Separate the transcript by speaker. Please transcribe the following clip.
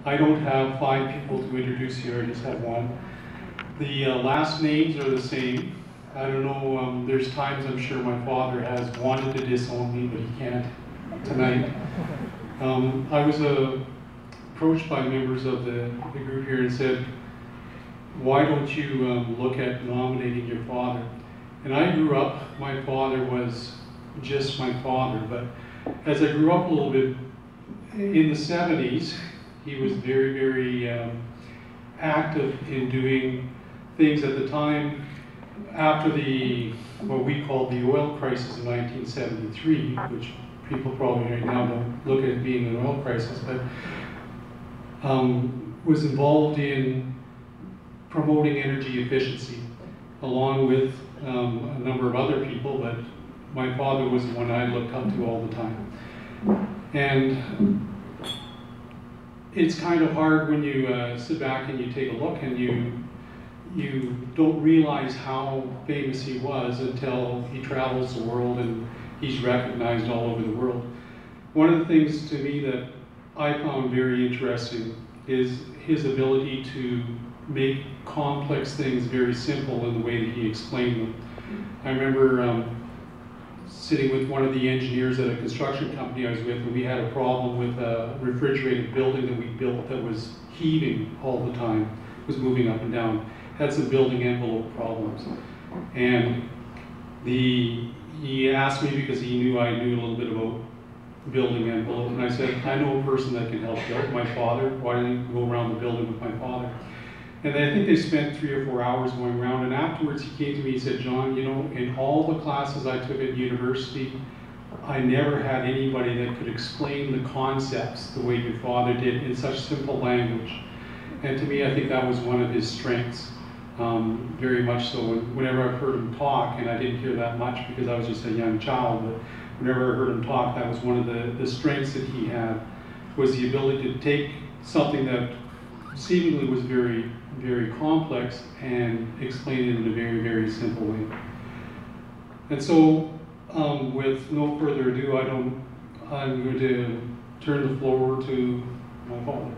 Speaker 1: I don't have 5 people to introduce here, I just have one. The last names are the same. I don't know, there's times I'm sure my father has wanted to disown me, but he can't tonight. I was approached by members of the group here and said, why don't you look at nominating your father? And I grew up, my father was just my father, but as I grew up a little bit, in the 70s, he was very, very active in doing things at the time after what we called the oil crisis in 1973, which people probably right now don't look at it being an oil crisis, but was involved in promoting energy efficiency along with a number of other people, but my father was the one I looked up to all the time. And it's kind of hard when you sit back and you take a look and you don't realize how famous he was until he travels the world and he's recognized all over the world. One of the things to me that I found very interesting is his ability to make complex things very simple in the way that he explained them. I remember sitting with one of the engineers at a construction company I was with, and we had a problem with a refrigerated building that we built that was heaving all the time, was moving up and down, had some building envelope problems. And he asked me because he knew I knew a little bit about building envelope, and I said, I know a person that can help you out, my father. Why don't you go around the building with my father? And I think they spent 3 or 4 hours going around, and afterwards he came to me and said, John, you know, in all the classes I took at university, I never had anybody that could explain the concepts the way your father did in such simple language. And to me, I think that was one of his strengths, very much so. Whenever I've heard him talk, and I didn't hear that much because I was just a young child, but whenever I heard him talk, that was one of the strengths that he had, was the ability to take something that seemingly was very, very complex and explain it in a very, very simple way. And so, with no further ado, I'm going to turn the floor to my father.